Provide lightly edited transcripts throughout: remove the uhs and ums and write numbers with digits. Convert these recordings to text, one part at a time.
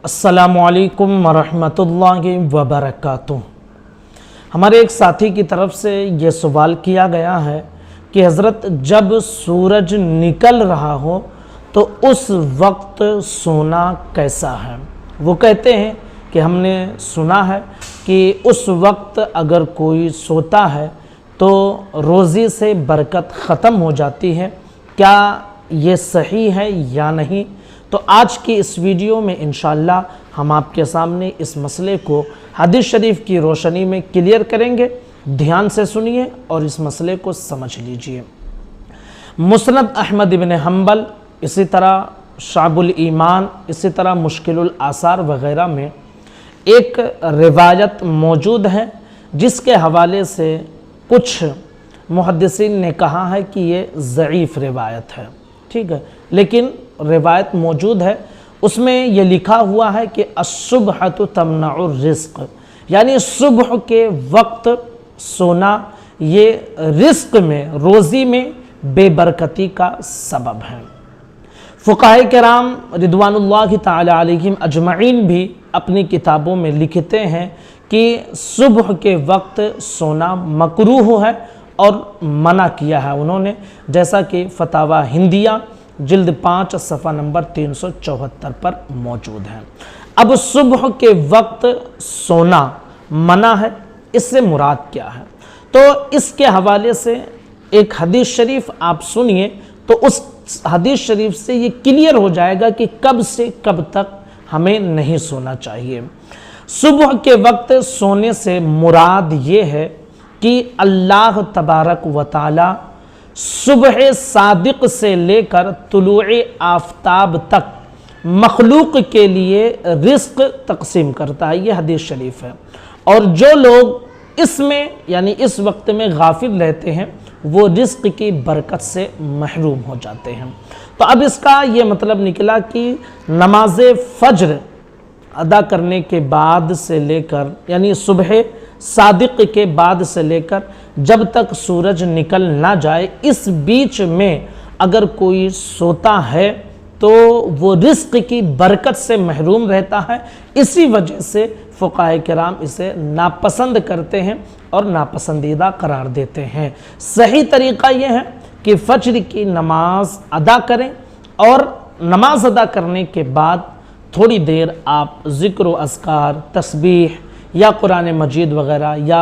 अस्सलामुअलैकुम वरहमतुल्लाहि वबरकातुह। हमारे एक साथी की तरफ से ये सवाल किया गया है कि हज़रत जब सूरज निकल रहा हो तो उस वक्त सोना कैसा है। वो कहते हैं कि हमने सुना है कि उस वक्त अगर कोई सोता है तो रोज़ी से बरकत ख़त्म हो जाती है। क्या ये सही है या नहीं? तो आज की इस वीडियो में इंशाअल्लाह हम आपके सामने इस मसले को हदीस शरीफ की रोशनी में क्लियर करेंगे। ध्यान से सुनिए और इस मसले को समझ लीजिए। मुस्नद अहमद इब्न हम्बल, इसी तरह शाबुल ईमान, इसी तरह मुश्किलुल आसार वग़ैरह में एक रिवायत मौजूद है जिसके हवाले से कुछ मुहद्दिसीन ने कहा है कि ये ज़ईफ़ रिवायत है, ठीक है, लेकिन रिवायत मौजूद है। उसमें ये लिखा हुआ है कि अस्सुबहतु तमनउर रिज़्क़, यानी सुबह के वक्त सोना ये रिज़्क़ में, रोज़ी में बेबरकती का सबब है। फ़ुक़हाए किराम रिदवानुल्लाहि ताला अलैहिम अजमईन भी अपनी किताबों में लिखते हैं कि सुबह के वक्त सोना मकरूह है और मना किया है उन्होंने, जैसा कि फतावा हिंदिया जिल्द 5 सफ़ा नंबर 374 पर मौजूद है। अब सुबह के वक्त सोना मना है, इससे मुराद क्या है? तो इसके हवाले से एक हदीस शरीफ आप सुनिए तो उस हदीस शरीफ से ये क्लियर हो जाएगा कि कब से कब तक हमें नहीं सोना चाहिए। सुबह के वक्त सोने से मुराद ये है कि अल्लाह तबारक व तआला सुबह सादिक से लेकर तुलूए आफताब तक मखलूक के लिए रिज़्क़ तक़सीम करता है। ये हदीस शरीफ है। और जो लोग इसमें यानी इस वक्त में गाफिल रहते हैं वो रिज़्क़ की बरकत से महरूम हो जाते हैं। तो अब इसका ये मतलब निकला कि नमाज फ़ज्र अदा करने के बाद से लेकर, यानी सुबह सादिक के बाद से लेकर जब तक सूरज निकल ना जाए, इस बीच में अगर कोई सोता है तो वो रिज़्क़ की बरकत से महरूम रहता है। इसी वजह से फ़ुक़हाए किराम इसे नापसंद करते हैं और नापसंदीदा करार देते हैं। सही तरीक़ा यह है कि फ़ज्र की नमाज अदा करें और नमाज अदा करने के बाद थोड़ी देर आप ज़िक्र व अज़कार, तस्बीह या कुरान मजीद वग़ैरह या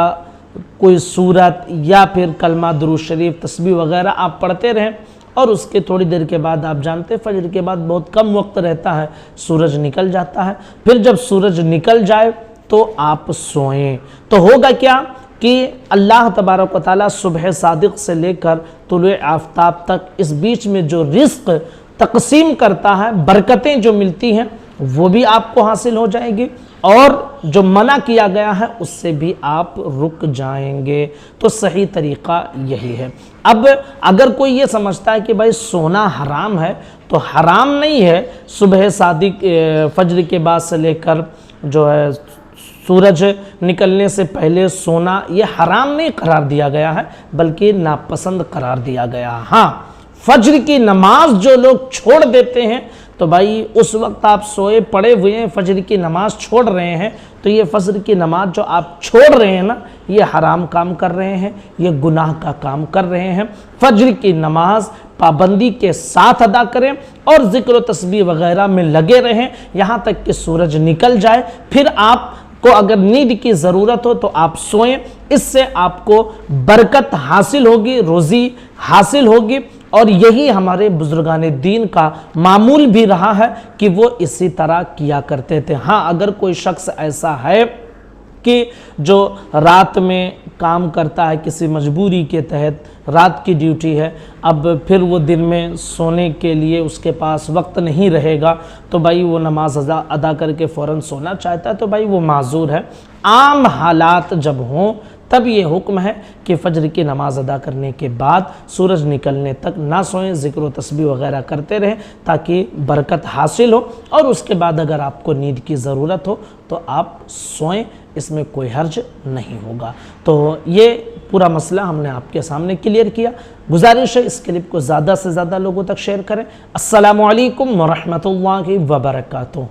कोई सूरत या फिर कलमा दुरूद शरीफ, तस्बीह वग़ैरह आप पढ़ते रहें। और उसके थोड़ी देर के बाद आप जानते हैं फ़ज्र के बाद बहुत कम वक्त रहता है, सूरज निकल जाता है। फिर जब सूरज निकल जाए तो आप सोएं। तो होगा क्या कि अल्लाह तबारक व तआला सुबह सादिक से लेकर तुलूए आफताब तक इस बीच में जो रिज़्क़ तक़सीम करता है, बरकतें जो मिलती हैं वो भी आपको हासिल हो जाएगी और जो मना किया गया है उससे भी आप रुक जाएंगे। तो सही तरीक़ा यही है। अब अगर कोई ये समझता है कि भाई सोना हराम है, तो हराम नहीं है सुबह सादिक फ़ज्र के बाद से लेकर जो है सूरज निकलने से पहले सोना, ये हराम नहीं करार दिया गया है बल्कि नापसंद करार दिया गया। हाँ, फ़ज्र की नमाज जो लोग छोड़ देते हैं तो भाई उस वक्त आप सोए पड़े हुए हैं, फ़ज्र की नमाज छोड़ रहे हैं, तो ये फ़ज्र की नमाज जो आप छोड़ रहे हैं ना, ये हराम काम कर रहे हैं, ये गुनाह का काम कर रहे हैं। फ़ज्र की नमाज पाबंदी के साथ अदा करें और ज़िक्र तस्बीह वग़ैरह में लगे रहें यहाँ तक कि सूरज निकल जाए। फिर आपको अगर नींद की ज़रूरत हो तो आप सोएं, इससे आपको बरकत हासिल होगी, रोज़ी हासिल होगी। और यही हमारे बुजुर्गान दीन का मामूल भी रहा है कि वो इसी तरह किया करते थे। हाँ, अगर कोई शख्स ऐसा है कि जो रात में काम करता है, किसी मजबूरी के तहत रात की ड्यूटी है, अब फिर वो दिन में सोने के लिए उसके पास वक्त नहीं रहेगा, तो भाई वो नमाज अदा करके फ़ौरन सोना चाहता है, तो भाई वो माजूर है। आम हालात जब हों तब ये हुक्म है कि फ़ज्र की नमाज अदा करने के बाद सूरज निकलने तक ना सोएं, ज़िक्र व तस्बीह वग़ैरह करते रहें ताकि बरकत हासिल हो। और उसके बाद अगर आपको नींद की ज़रूरत हो तो आप सोएं, इसमें कोई हर्ज नहीं होगा। तो ये पूरा मसला हमने आपके सामने क्लियर किया। गुजारिश है इस क्लिप को ज़्यादा से ज़्यादा लोगों तक शेयर करें। अस्सलामु अलैकुम व रहमतुल्लाहि व बरकातुहू।